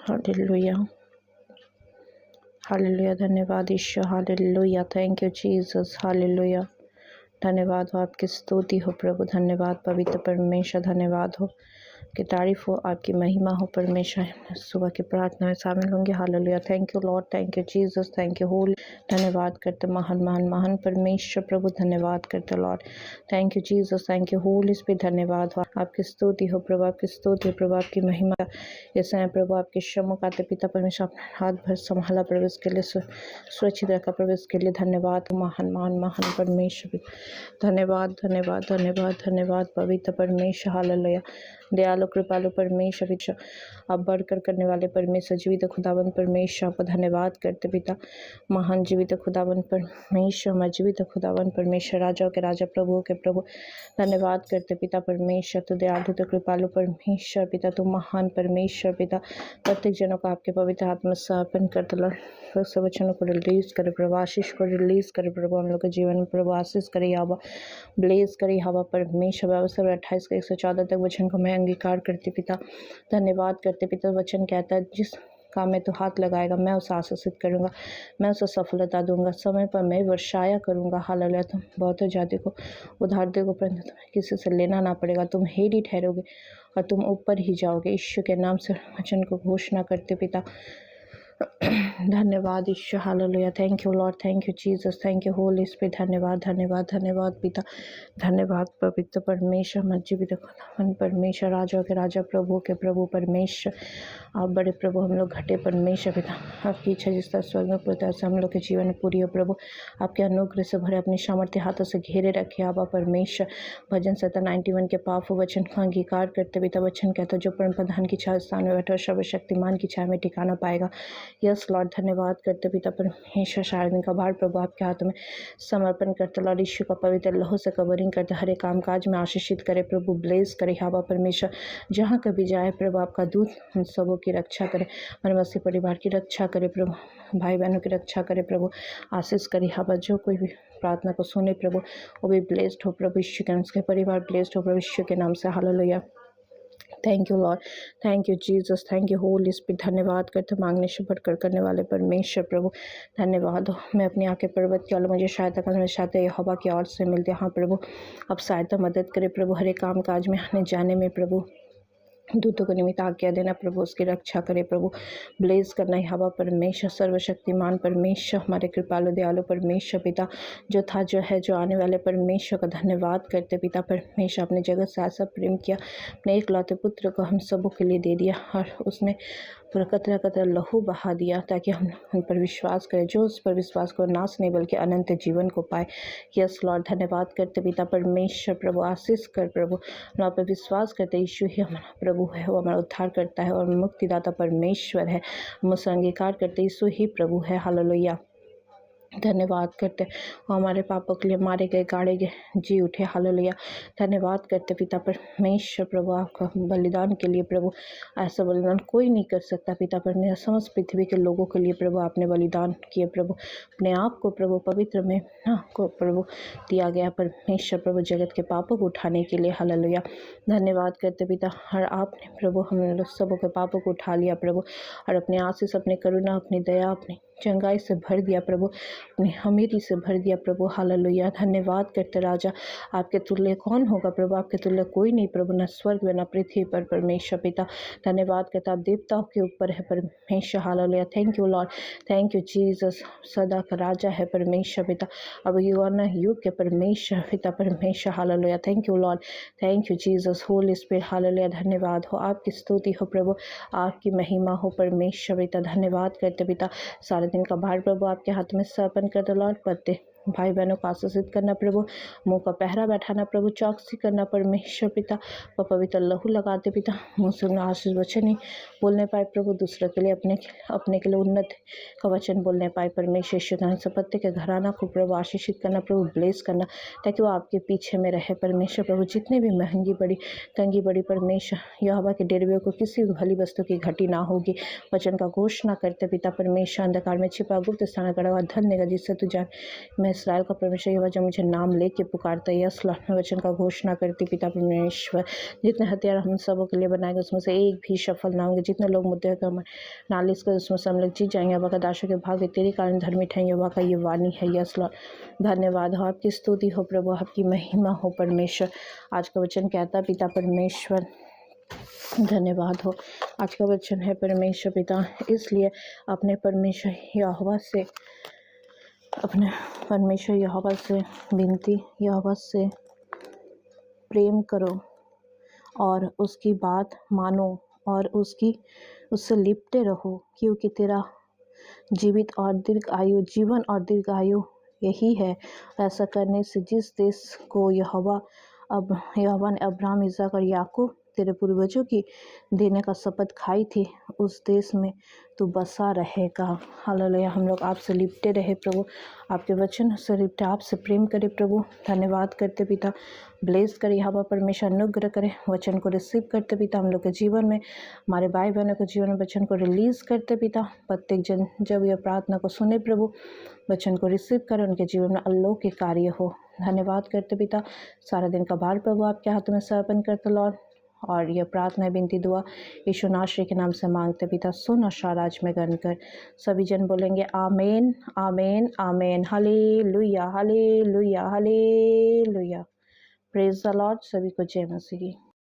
Hallelujah, hallelujah. धन्यवाद ईश्वर, hallelujah. Thank you Jesus, hallelujah. धन्यवाद हो, आपकी स्तुति हो प्रभु। धन्यवाद पवित्र परमेश्वर, धन्यवाद हो कि तारीफ हो, आपकी महिमा हो परमेश्वर। सुबह की प्रार्थना में शामिल होंगे। Hallelujah. Thank you Lord, thank you Jesus, thank you Holi. धन्यवाद करते महान महान महान परमेश्वर प्रभु, धन्यवाद करते Lord. Thank you Jesus, thank you Holy Spirit. धन्यवाद हो, आपकी स्तुति हो प्रभु, आपकी स्तुति हो प्रभु, आपकी महिमा। इस समय प्रभु आपके सम्मुख आते पिता परमेश्वर, अपने हाथ भर संभाला प्रभु, इसके लिए सुरक्षित रखा प्रभु, इसके लिए धन्यवाद हो महान महान महान परमेश्वर। धन्यवाद धन्यवाद धन्यवाद धन्यवाद पवित्र परमेश्वर, हालेलुया। दयालु कृपालु परमेश्वर, आप बढ़कर करने वाले परमेश्वर, जीवित खुदावन परमेश्वर, आपको धन्यवाद करते पिता। महान जीवित खुदावन परमेश्वर, मैं जीवित खुदावन परमेश्वर, राजाओं के राजा प्रभुओं के प्रभु, धन्यवाद करते पिता परमेश्वर। तो दयालु तो कृपालु परमेश्वर पिता, तो महान परमेश्वर पिता, प्रत्येक जनों को आपके पवित्र हाथ में समर्पण करते लॉर्ड। सब वचनों को रिलीज करे प्रभु, आशीष को रिलीज करे प्रभु, हम लोग के जीवन में प्रभु आशीष करे हवा ब्लेस करे हवा परमेश्वर। व्यवस्था 28 का 114 तक वचन को मैं अंगीकार करती पिता, धन्यवाद करते पिता। वचन कहता है जिस काम में तो हाथ लगाएगा मैं उसे आशीषित करूंगा, मैं उसे सफलता दूंगा, समय पर मैं वर्षाया करूंगा। हालेलुया। तुम बहुत जाति को उधार देगो, परंतु तुम्हें किसी से लेना ना पड़ेगा, तुम हेड ही ठहरोगे और तुम ऊपर ही जाओगे। ईश्वर के नाम से वचन को घोषणा करते पिता, धन्यवाद ईश्वर, hallelujah. Thank you Lord, thank you Jesus, thank you Holy Spirit. धन्यवाद धन्यवाद धन्यवाद पिता, धन्यवाद पवित्र परमेश्वर, मज्जीवित खुदावन परमेश्वर, राजाओं के राजा प्रभु के प्रभु परमेश्वर, आप बड़े प्रभु, हम लोग घटे परमेश्वर पिता। आपकी इच्छा जिस तरह स्वर्ग में पूरी तरह से हम लोग के जीवन में पूरी हो प्रभु, आपके अनुग्रह से भरे अपने सामर्थ्य हाथों से घेरे रखे आबा परमेश्वर। भजन 91 के पाप वचन का अंगीकार करते पिता। वचन कहता जो परम प्रधान की छाया स्थान में बैठा सर्वशक्तिमान की छाया में ठिकाना पाएगा। यस लॉर्ड, धन्यवाद करते पिता परमेश्वर। सारे दिन का भार प्रभु आपके हाथ में समर्पण करते लॉर्ड। यीशु का पवित्र लहू से कवरिंग करते, हर एक काम काज में आशीषित करे प्रभु, ब्लेस करे हवा परमेश्वर। जहाँ कभी जाए प्रभु आपका दूत हम सबों की रक्षा करे, हमारे मसीह परिवार की रक्षा करे प्रभु, भाई बहनों की रक्षा करे प्रभु, आशीष करे हवा। जो कोई भी प्रार्थना को सुने प्रभु वो भी ब्लेस्ड हो प्रभु, यीशु के नाम से परिवार ब्लेस्ड हो प्रभु, यीशु के नाम से। Hallelujah. Thank you Lord, thank you Jesus, thank you Holy Spirit. धन्यवाद करते मांगने से बढ़कर करने वाले परमेश्वर प्रभु, धन्यवाद हो। मैं अपनी आंखें पर्वत की ओर, मुझे सहायता करना चाहते हैं हवा की ओर से मिलते। हाँ प्रभु, अब सहायता मदद करे प्रभु, हर एक काम काज में आने जाने में प्रभु, दूतों को निमित्त आज्ञा देना प्रभु, उसकी रक्षा करे प्रभु, ब्लेस करना है हवा परमेश्वर। सर्वशक्तिमान परमेश्वर, हमारे कृपालु दयालु परमेश्वर पिता, जो था जो है जो आने वाले परमेश्वर का धन्यवाद करते पिता परमेश्वर। अपने जगत से ऐसा प्रेम किया, अपने एकलौते पुत्र को हम सबों के लिए दे दिया, और उसने पूरा कतरा कतरा लहू बहा दिया ताकि हम उन पर विश्वास करें। जो उस पर विश्वास को नाश नहीं बल्कि अनंत जीवन को पाए। यस लॉर्ड, धन्यवाद करते पिता परमेश्वर प्रभु, आशीष कर प्रभु, हम आप पे विश्वास करते यीशु ही हमारा प्रभु है, वो हमारा उद्धार करता है और मुक्तिदाता परमेश्वर है। हम उसे अंगीकार करते यीशु ही प्रभु है। हालेलुया। धन्यवाद करते वो हमारे पापों के लिए मारे गए गाड़े गए जी उठे। हालेलुया। धन्यवाद करते पिता परमेश्वर प्रभु, आपका बलिदान के लिए प्रभु, ऐसा बलिदान कोई नहीं कर सकता पिता परमेश्वर। समस्त पृथ्वी के लोगों के लिए प्रभु आपने बलिदान किए प्रभु, अपने आप को प्रभु पवित्र में को प्रभु दिया गया परमेश्वर प्रभु, जगत के पापों को उठाने के लिए। हालेलुया। धन्यवाद करते पिता, और आपने प्रभु हम लोग सबों के पापों को उठा लिया प्रभु, और अपने आशीष, अपने करुणा, अपनी दया, अपनी चंगाई से भर दिया प्रभु, अपनी हमीरी से भर दिया प्रभु। हालेलुया। धन्यवाद करते राजा, आपके तुल्य कौन होगा प्रभु, आपके तुल्य कोई नहीं प्रभु, न स्वर्ग में न पृथ्वी पर परमेश्वर पिता। धन्यवाद करता आप देवताओं के ऊपर है परमेश्वर। Hallelujah. Thank you Lord, thank you Jesus, सदा का राजा है परमेश्वर पिता, अब युग न युग के परमेश्वर पिता परमेश्वर। Hallelujah. Thank you Lord, thank you Jesus, Holi spirit. Hallelujah. धन्यवाद हो, आपकी स्तुति हो प्रभु, आपकी महिमा हो परमेश्वर पिता। धन्यवाद करते पिता, सारे दिन का भार प्रभु आपके हाथ में समर्पण कर दो लॉर्ड। पत्ते भाई बहनों को आशीषित करना प्रभु, मुंह का पहरा बैठाना प्रभु, चौकसी करना परमेश्वर पिता, व पवित्र लहू लगाते पिता, मुँह से आशीष वचन ही बोलने पाए प्रभु, दूसरों के लिए अपने के लिए उन्नत का वचन बोलने पाए परमेश्वर। शुद्धान सपत्य के घराना को प्रभु आशीषित करना प्रभु, ब्लेस करना, ताकि वो आपके पीछे में रहे परमेश्वर प्रभु। जितने भी महंगी बड़ी तंगी बड़ी परमेश्वर, यहोवा के डेरवे को किसी भी भली वस्तु की घटी ना होगी। वचन का घोषणा करते पिता परमेश्वर, अंधकार में छिपा गुप्त स्थान गड़ा हुआ धन देगा, जिससे तू जान मैं इसराइल का परमेश्वर यहोवा जो मुझे नाम लेके पुकारता है, यस लॉर्ड, मैं वचन का घोषणा करती पिता परमेश्वर, जितने हथियार हम सबों के लिए बनाएंगे उसमें से एक भी सफल ना होंगे। जितने लोग मुद्दे का नालिश कर उसमें से हम लोग जीत जाएंगे। अबा का दाशों के भाग्य तेरे कारण धर्मी ठहरेंगे। अबा का ये वाणी है, यस लॉर्ड। धन्यवाद हो, आपकी स्तुति हो प्रभु, आपकी महिमा हो परमेश्वर। आज का वचन कहता पिता परमेश्वर, धन्यवाद हो। आज का वचन है परमेश्वर पिता, इसलिए अपने परमेश्वर यहोवा से, अपने परमेश्वर यहोवा से विनती, यहोवा से प्रेम करो और उसकी बात मानो और उससे लिपटे रहो, क्योंकि तेरा जीवन और दीर्घ आयु यही है। ऐसा करने से जिस देश को यहोवा ने अब्राहम, इसहाक और याकूब तेरे पूर्वजों की देने का शपथ खाई थी, उस देश में तू बसा रहेगा। हालेलुया। हम लोग आपसे लिपटे रहे प्रभु, आपके वचन से लिपटे, आपसे प्रेम करे प्रभु। धन्यवाद करते पिता, ब्लेस करे यहोवा परमेश्वर, अनुग्रह करे। वचन को रिसीव करते पिता, हम लोग के जीवन में, हमारे भाई बहनों के जीवन में वचन को रिलीज करते पिता। प्रत्येक जन जब यह प्रार्थना को सुने प्रभु, वचन को रिसीव करे, उनके जीवन में अलौकिक कार्य हो। धन्यवाद करते पिता, सारा दिन का भार प्रभु आपके हाथों में समर्पण करते लॉर्ड, और यह प्रार्थना विनती दुआ यीशु नासरी के नाम से मांगते पिता, सुन और शाराज में गण कर। सभी जन बोलेंगे amen, amen, amen. Hallelujah, hallelujah, hallelujah. Praise the Lord. सभी को जय मसीह की।